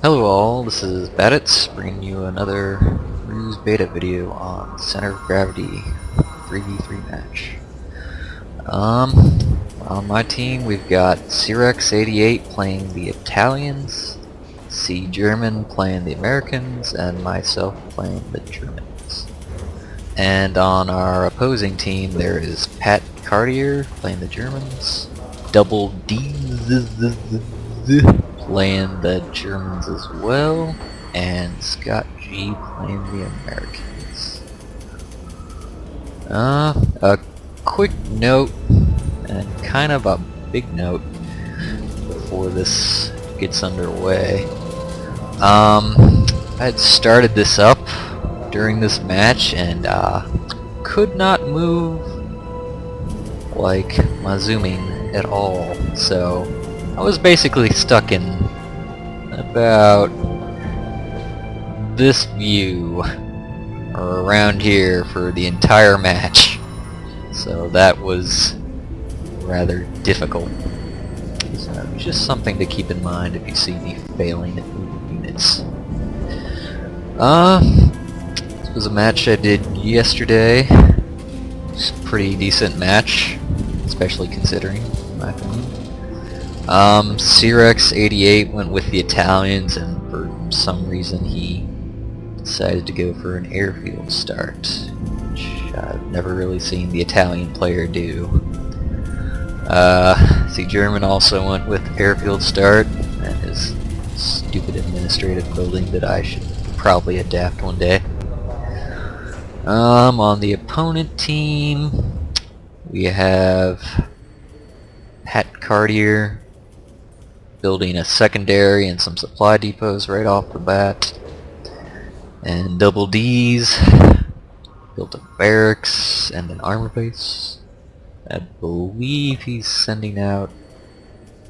Hello all, this is Battitz bringing you another RUSE beta video on Center of Gravity 3v3 match. On my team we've got Sie playing the Italians, Sie German playing the Americans, and myself playing the Germans. And on our opposing team there is Cartier playing the Germans, DoubleDzZz playing the Germans as well, and scottg playing the Americans. A quick note, and kind of a big note before this gets underway. I had started this up during this match and could not move like my zooming at all, so I was basically stuck in about this view or around here for the entire match, so that was rather difficult. So just something to keep in mind if you see me failing at moving units. This was a match I did yesterday. It's a pretty decent match, especially considering, in my opinion. Sie went with the Italians, and for some reason he decided to go for an airfield start, which I've never really seen the Italian player do. Sie German also went with airfield start, and his stupid administrative building that I should probably adapt one day. On the opponent team we have Cartier building a secondary and some supply depots right off the bat, and DoubleDzZz built a barracks and an armor base. I believe he's sending out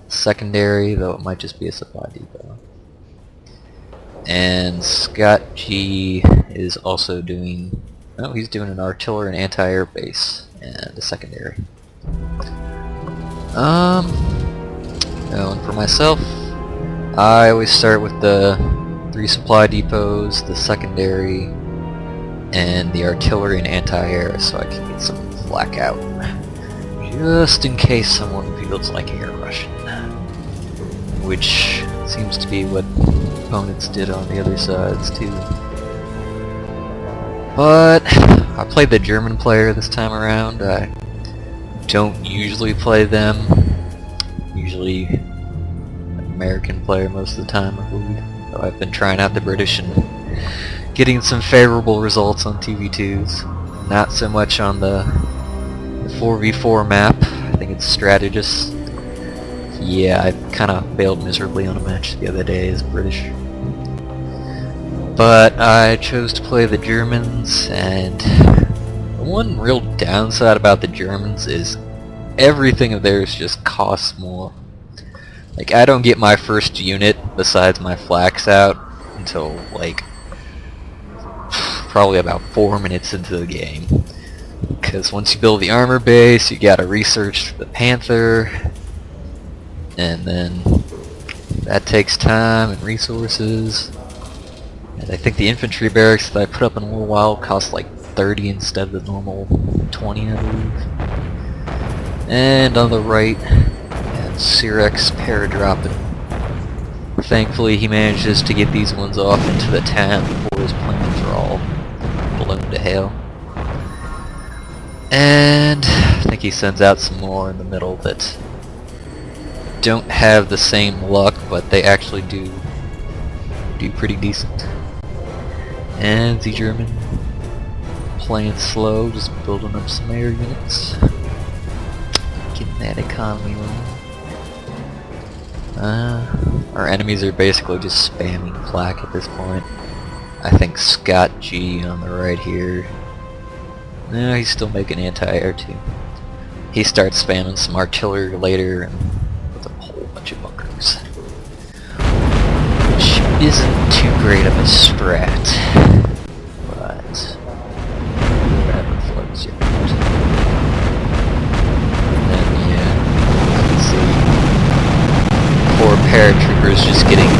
secondary, though it might just be a supply depot. And scottg is also doing, oh, he's doing an artillery and anti-air base and a secondary. And for myself, I always start with the 3 supply depots, the secondary, and the artillery and anti-air, so I can get some flak out, just in case someone feels like air rushing, which seems to be what opponents did on the other sides too. But I played the German player this time around. I don't usually play them. Usually American player most of the time, I believe. So I've been trying out the British and getting some favorable results on TV2s. Not so much on the 4v4 map. I think it's strategist. Yeah, I kind of failed miserably on a match the other day as British. But I chose to play the Germans, and the one real downside about the Germans is everything of theirs just costs more. Like, I don't get my first unit besides my flax out until like probably about 4 minutes into the game, because once you build the armor base you gotta research the Panther, and then that takes time and resources. And I think the infantry barracks that I put up in a little while cost like 30 instead of the normal 20, I believe. And on the right, Sie paradropping. Thankfully he manages to get these ones off into the town before his planes are all blown to hell. And I think he sends out some more in the middle that don't have the same luck, but they actually do pretty decent. And Sie German playing slow, just building up some air units, getting that economy rolling. Our enemies are basically just spamming flak at this point. I think scottg on the right here. No, he's still making anti-air too. He starts spamming some artillery later and with a whole bunch of bunkers, which isn't too great of a strat, but whatever floats your boat. And then yeah, I can see 4 paratroopers just getting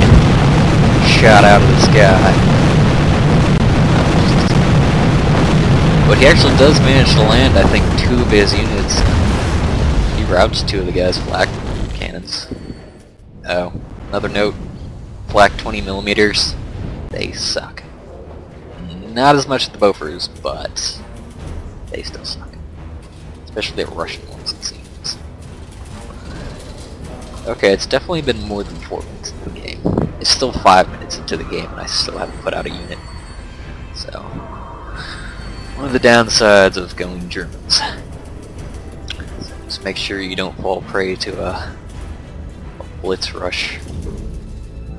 shot out of the sky. But he actually does manage to land, I think, 2 of his units. He routes 2 of the guys' flak cannons. Oh, another note. Flak 20mm. They suck. Not as much as the Bofors, but they still suck. Especially the Russian ones, it seems. Okay, it's definitely been more than 4 minutes into the game. It's still 5 minutes into the game, and I still haven't put out a unit. So, one of the downsides of going Germans. So just make sure you don't fall prey to a blitz rush,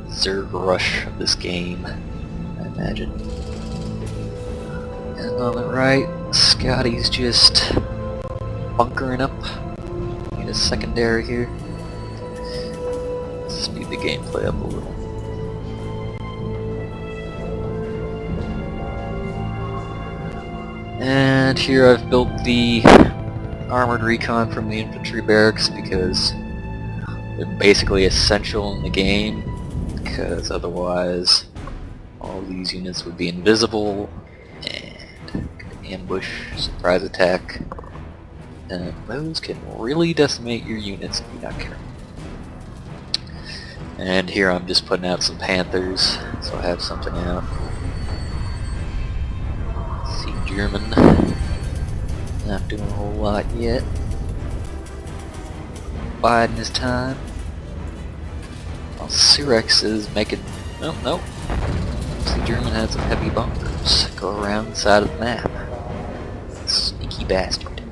Zerg rush of this game, I imagine. And on the right, Scotty's just bunkering up. Need a secondary here. Speed the gameplay up a little. And here I've built the armored recon from the infantry barracks because they're basically essential in the game, because otherwise all these units would be invisible and could ambush, surprise attack, and those can really decimate your units if you're not careful. And here I'm just putting out some Panthers, so I have something out. Sie German. Not doing a whole lot yet. Biding his time. While Cyrex is making... Oh, no. Sie German had some heavy bunkers. Go around the side of the map. Sneaky bastard.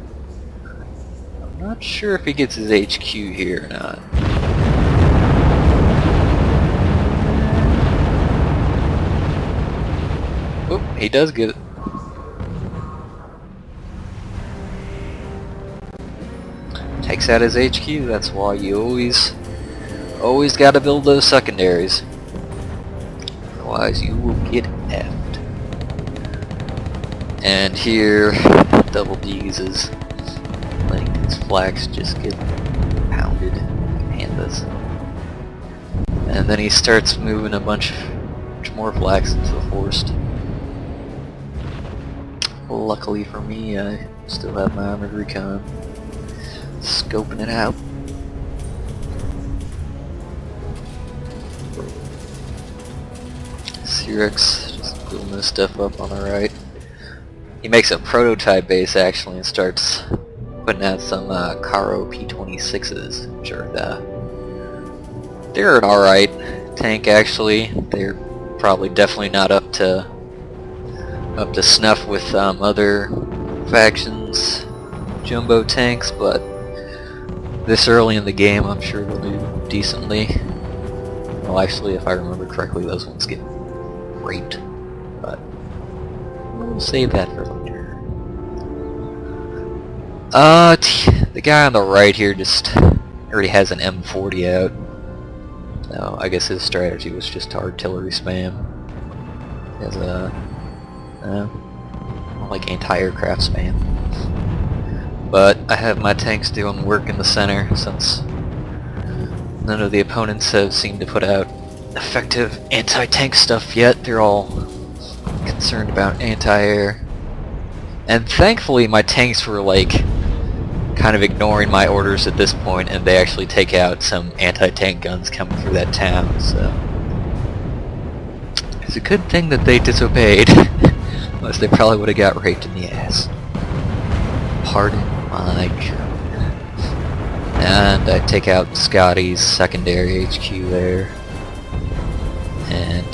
I'm not sure if he gets his HQ here or not. Oh, he does get it. Takes out his HQ. That's why you always gotta build those secondaries. Otherwise you will get effed. And here, DoubleDzZz letting his flags just get pounded like pandas. And then he starts moving a bunch more flags into the forest. Luckily for me, I still have my armored recon. Scoping it out. Cyrex just building this stuff up on the right. He makes a prototype base actually and starts putting out some Caro P26s, which are they're an alright tank actually. They're probably definitely not up to snuff with other factions jumbo tanks, but this early in the game I'm sure they'll do decently. Well, actually, if I remember correctly, those ones get raped, but we'll save that for later. The guy on the right here just already has an M40 out. So I guess his strategy was just artillery spam. He has a like anti-aircraft spam. But I have my tanks doing work in the center since none of the opponents have seemed to put out effective anti-tank stuff yet. They're all concerned about anti-air. And thankfully my tanks were like kind of ignoring my orders at this point, and they actually take out some anti-tank guns coming through that town, so it's a good thing that they disobeyed. Unless they probably would have got raped in the ass. Pardon my German. And I take out Scotty's secondary HQ there. And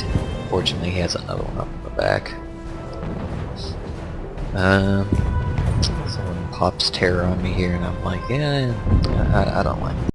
fortunately he has another one up in the back. Someone pops terror on me here and I'm like, yeah, I don't like it.